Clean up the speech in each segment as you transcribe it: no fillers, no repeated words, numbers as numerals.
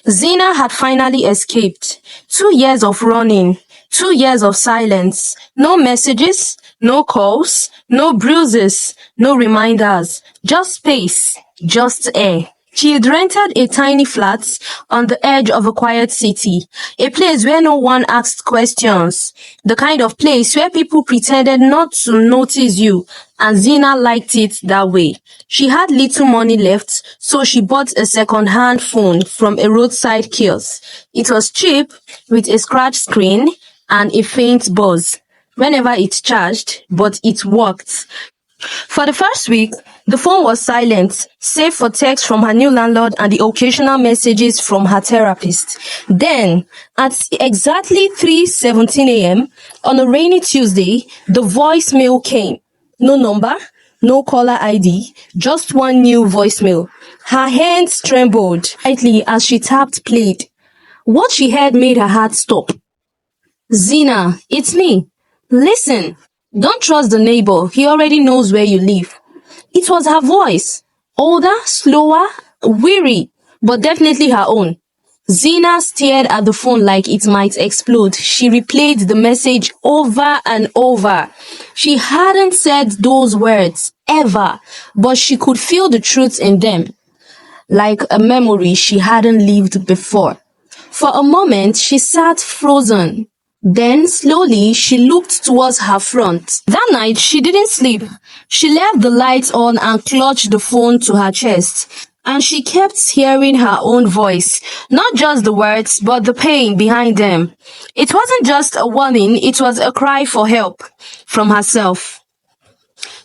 Zina had finally escaped. 2 years of running, 2 years of silence, no messages, no calls, no bruises, no reminders, just space, just air. She had rented a tiny flat on the edge of a quiet city, a place where no one asked questions, the kind of place where people pretended not to notice you, and Zina liked it that way. She had little money left, so she bought a second-hand phone from a roadside kiosk. It was cheap, with a scratch screen and a faint buzz whenever it charged, but it worked. For the first week, the phone was silent, save for texts from her new landlord and the occasional messages from her therapist. Then, at exactly 3:17 a.m., on a rainy Tuesday, the voicemail came. No number, no caller ID, just one new voicemail. Her hands trembled slightly as she tapped played. What she heard made her heart stop. Zina, it's me. Listen, don't trust the neighbor. He already knows where you live. It was her voice. Older, slower, weary, but definitely her own. Zina stared at the phone like it might explode. She replayed the message over and over. She hadn't said those words, ever, but she could feel the truth in them, like a memory she hadn't lived before. For a moment, she sat frozen. Then, slowly, she looked towards her front. That night, she didn't sleep. She left the lights on and clutched the phone to her chest. And she kept hearing her own voice. Not just the words, but the pain behind them. It wasn't just a warning, it was a cry for help from herself.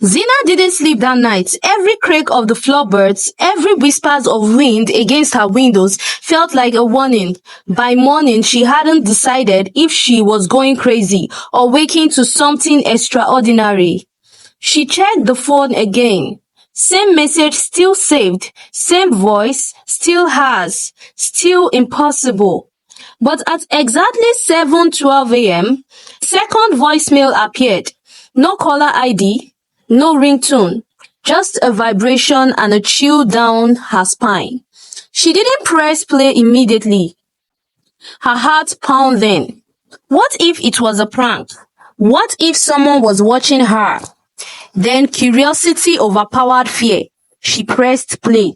Zina didn't sleep that night. Every creak of the floorboards, every whispers of wind against her windows felt like a warning. By morning, she hadn't decided if she was going crazy or waking to something extraordinary. She checked the phone again. Same message still saved, same voice, still hers, still impossible. But at exactly 7:12 a.m., second voicemail appeared. No caller ID, no ringtone, just a vibration and a chill down her spine. She didn't press play immediately. Her heart pounding. What if it was a prank? What if someone was watching her? Then curiosity overpowered fear. She pressed play.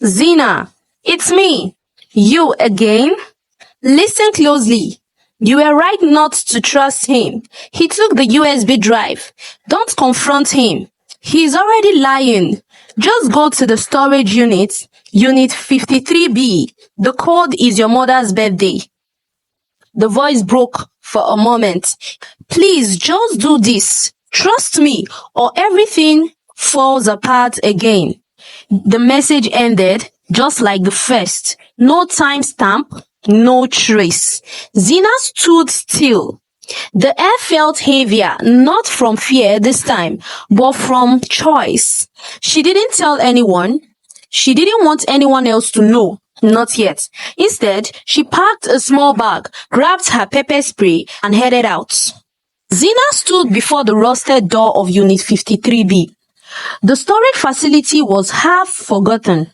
Zina, it's me. You again? Listen closely. You were right not to trust him. He took the USB drive. Don't confront him. He's already lying. Just go to the storage unit, unit 53B. The code is your mother's birthday. The voice broke for a moment. Please, just do this. Trust me, or everything falls apart again. The message ended just like the first. No timestamp, no trace. Zina stood still. The air felt heavier, not from fear this time, but from choice. She didn't tell anyone. She didn't want anyone else to know. Not yet. Instead, she packed a small bag, grabbed her pepper spray, and headed out. Zina stood before the rusted door of Unit 53B. The storage facility was half forgotten.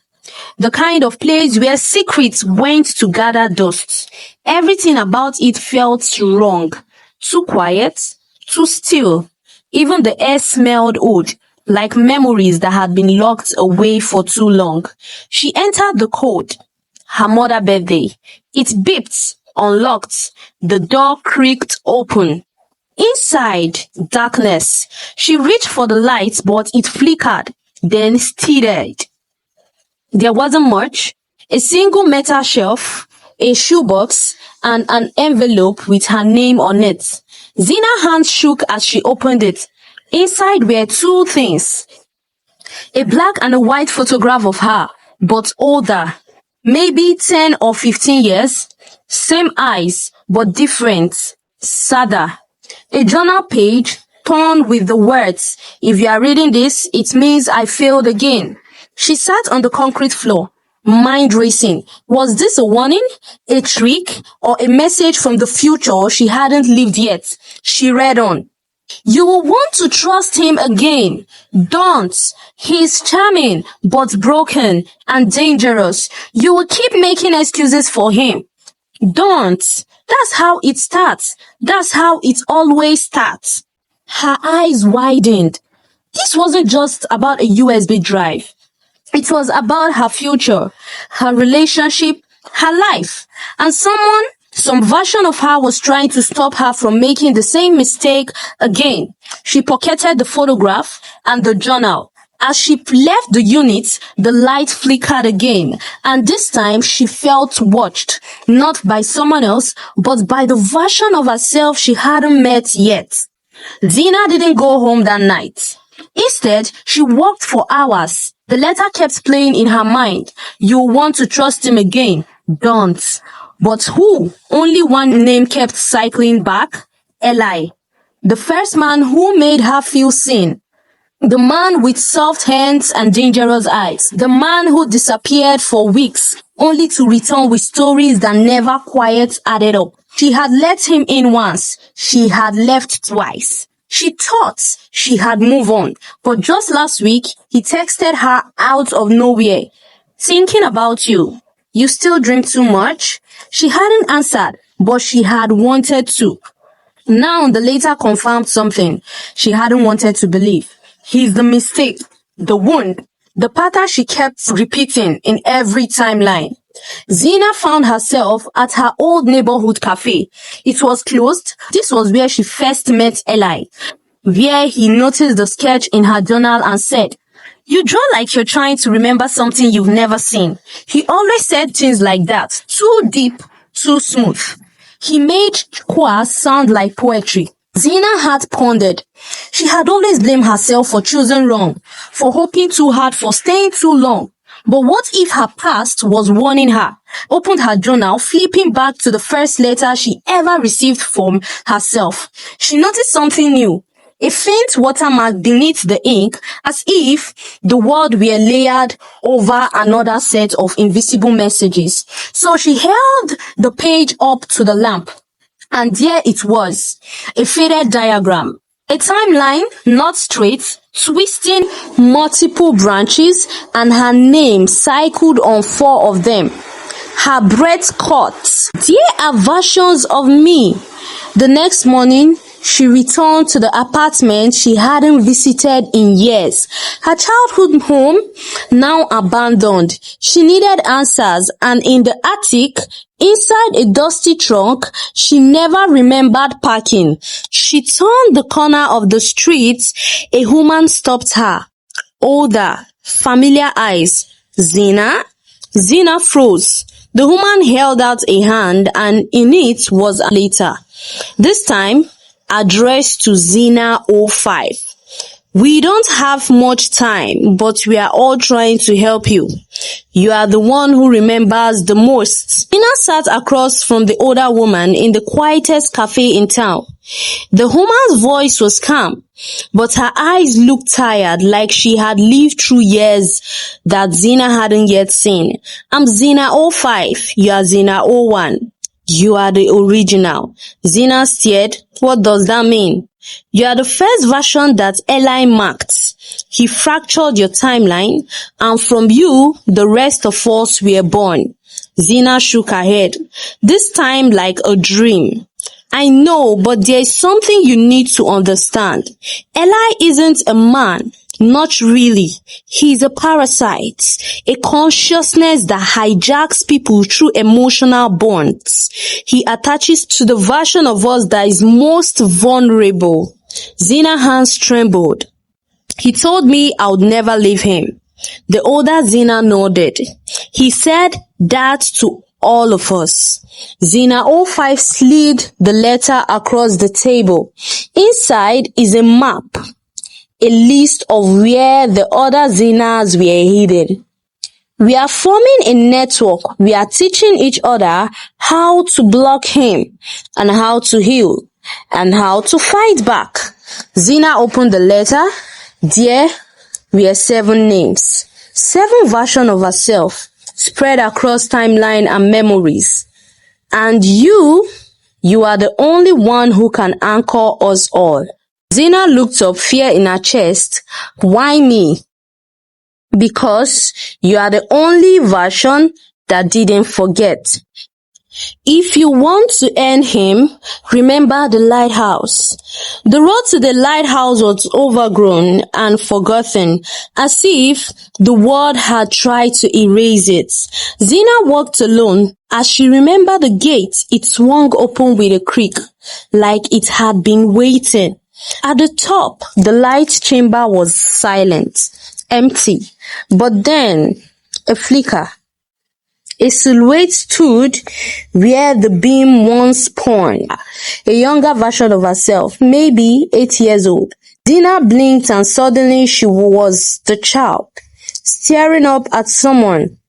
The kind of place where secrets went to gather dust. Everything about it felt wrong. Too quiet, too still. Even the air smelled odd, like memories that had been locked away for too long. She entered the code. Her mother's birthday. It beeped, unlocked. The door creaked open. Inside, darkness. She reached for the light, but it flickered, then steadied. There wasn't much. A single metal shelf, a shoebox, and an envelope with her name on it. Zina's hand shook as she opened it. Inside were two things. A black and a white photograph of her, but older. Maybe 10 or 15 years. Same eyes, but different. Sadder. A journal page torn with the words, "If you are reading this, it means I failed again." She sat on the concrete floor, mind racing. Was this a warning, a trick, or a message from the future she hadn't lived yet? She read on. You will want to trust him again. Don't. He's charming, but broken and dangerous. You will keep making excuses for him. Don't. That's how it starts. That's how it always starts. Her eyes widened. This wasn't just about a USB drive. It was about her future, her relationship, her life. And some version of her was trying to stop her from making the same mistake again. She pocketed the photograph and the journal. As she left the unit, the light flickered again, and this time she felt watched, not by someone else, but by the version of herself she hadn't met yet. Zina didn't go home that night. Instead, she walked for hours. The letter kept playing in her mind. You want to trust him again. Don't. But who? Only one name kept cycling back. Eli. The first man who made her feel seen. The man with soft hands and dangerous eyes. The man who disappeared for weeks, only to return with stories that never quite added up. She had let him in once. She had left twice. She thought she had moved on, but just last week, he texted her out of nowhere. Thinking about you. You still drink too much? She hadn't answered, but she had wanted to. Now the letter confirmed something she hadn't wanted to believe. He's the mistake, the wound, the pattern she kept repeating in every timeline. Zina found herself at her old neighborhood cafe. It was closed. This was where she first met Eli, where he noticed the sketch in her journal and said, "You draw like you're trying to remember something you've never seen." He always said things like that, too deep, too smooth. He made qua sound like poetry. Zina had pondered. She had always blamed herself for choosing wrong, for hoping too hard, for staying too long. But what if her past was warning her? Opened her journal, flipping back to the first letter she ever received from herself. She noticed something new. A faint watermark beneath the ink, as if the word were layered over another set of invisible messages. So she held the page up to the lamp. And there it was, a faded diagram. A timeline, not straight, twisting multiple branches, and her name cycled on 4 of them. Her breath caught. There are versions of me. The next morning, she returned to the apartment she hadn't visited in years. Her childhood home, now abandoned. She needed answers, and in the attic, inside a dusty trunk she never remembered parking. She turned the corner of the street. A woman stopped her. Older, familiar eyes. Zina? Zina froze. The woman held out a hand, and in it was a letter. This time, addressed to Zina 05. We don't have much time, but we are all trying to help you. You are the one who remembers the most. Zina sat across from the older woman in the quietest cafe in town. The woman's voice was calm, but her eyes looked tired, like she had lived through years that Zina hadn't yet seen. I'm Zina 05. You are Zina 01. You are the original. Zina stared. What does that mean? You are the first version that Eli marked. He fractured your timeline, and from you, the rest of us were born. Zina shook her head, this time like a dream. I know, but there is something you need to understand. Eli isn't a man. Not really. He's a parasite, a consciousness that hijacks people through emotional bonds. He attaches to the version of us that is most vulnerable. Zina's hands trembled. He told me I would never leave him. The older Zina nodded. He said that to all of us. Zina 05 slid the letter across the table. Inside is a map. A list of where the other Zinas were hidden. We are forming a network. We are teaching each other how to block him, and how to heal, and how to fight back. Zina opened the letter. There were 7 names. 7 versions of herself, spread across timeline and memories. And you are the only one who can anchor us all. Zina looked up, fear in her chest. Why me? Because you are the only version that didn't forget. If you want to end him, remember the lighthouse. The road to the lighthouse was overgrown and forgotten, as if the world had tried to erase it. Zina walked alone. As she remembered the gate, it swung open with a creak, like it had been waiting. At the top, the light chamber was silent, empty, but then a flicker. A silhouette stood where the beam once spun, a younger version of herself, maybe 8 years old. Zina blinked and suddenly she was the child, staring up at someone.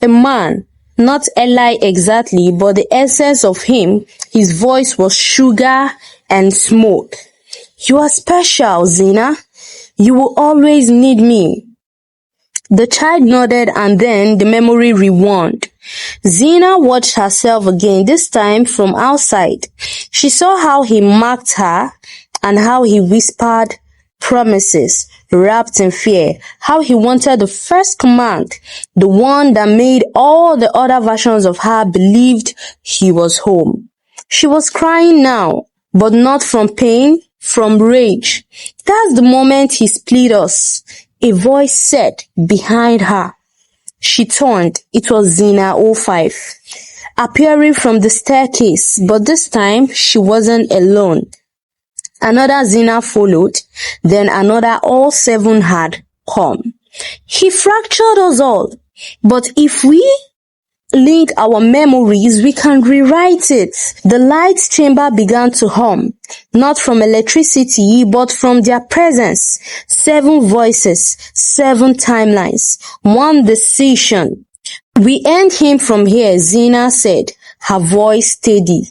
A man, not Eli exactly, but the essence of him. His voice was sugar and smoke. You are special, Zina. You will always need me. The child nodded and then the memory rewound. Zina watched herself again, this time from outside. She saw how he marked her and how he whispered promises, wrapped in fear, how he wanted the first command, the one that made all the other versions of her believed he was home. She was crying now, but not from pain, from rage. That's the moment he split us, a voice said behind her. She turned. It was Zina 05, appearing from the staircase, but this time she wasn't alone. Another Zina followed, then another. All 7 had come. He fractured us all, but if we link our memories, we can rewrite it. The light chamber began to hum, not from electricity, but from their presence. 7 voices, 7 timelines, 1 decision. We end him from here, Zina said, her voice steady.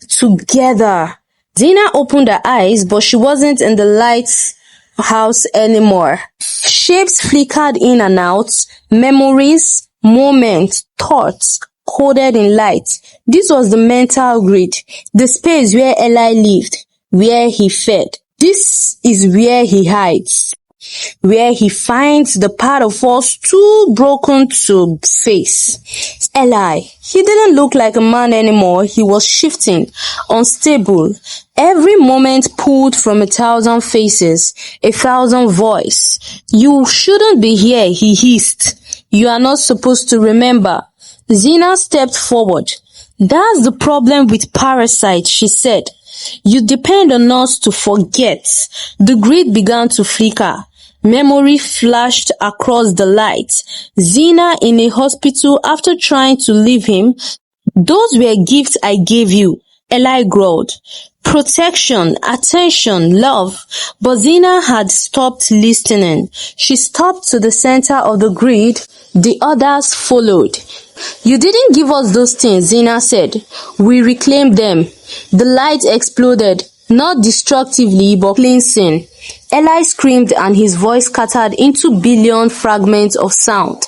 Together. Zina opened her eyes, but she wasn't in the lighthouse anymore. Shapes flickered in and out, memories, moments, thoughts, coded in light. This was the mental grid, the space where Eli lived, where he fed. This is where he hides, where he finds the part of us too broken to face. Eli, he didn't look like a man anymore. He was shifting, unstable. Every moment pulled from 1,000 faces, 1,000 voices. You shouldn't be here, he hissed. You are not supposed to remember. Zina stepped forward. That's the problem with parasites, she said. You depend on us to forget. The grid began to flicker. Memory flashed across the light. Zina in a hospital after trying to leave him. Those were gifts I gave you, Eli growled. Protection, attention, love. But Zina had stopped listening. She stopped to the center of the grid. The others followed. You didn't give us those things, Zina said. We reclaimed them. The light exploded, not destructively, but cleansing. Eli screamed and his voice scattered into billion fragments of sound.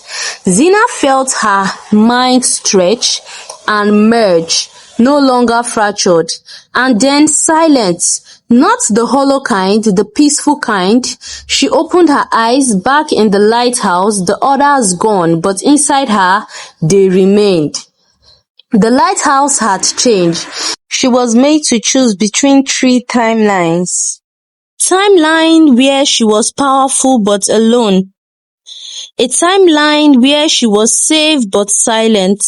Zina felt her mind stretch and merge, no longer fractured. And then silence, not the hollow kind, the peaceful kind. She opened her eyes. Back in the lighthouse, the others gone, but inside her, they remained. The lighthouse had changed. She was made to choose between 3 timelines. Timeline where she was powerful but alone. A timeline where she was safe but silent.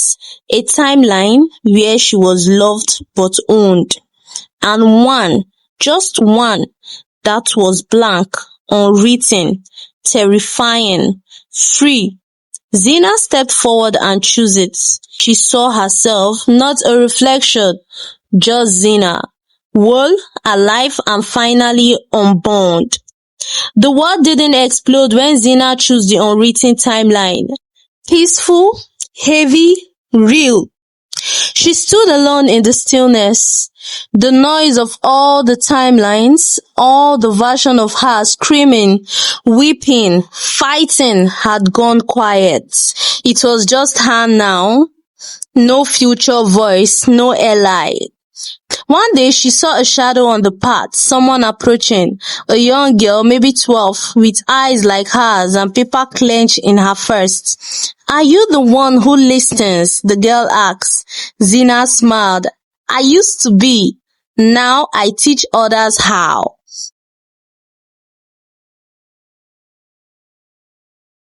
A timeline where she was loved but owned. And one, just one, that was blank, unwritten, terrifying, free. Zina stepped forward and chose it. She saw herself, not a reflection, just Zina, whole, alive, and finally unbound. The world didn't explode when Zina chose the unwritten timeline. Peaceful, heavy, real. She stood alone in the stillness. The noise of all the timelines, all the version of her screaming, weeping, fighting had gone quiet. It was just her now. No future voice, no Eli. One day she saw a shadow on the path, someone approaching, a young girl, maybe 12, with eyes like hers and paper clenched in her first. "Are you the one who listens?" the girl asked. Zina smiled. "I used to be. Now I teach others how."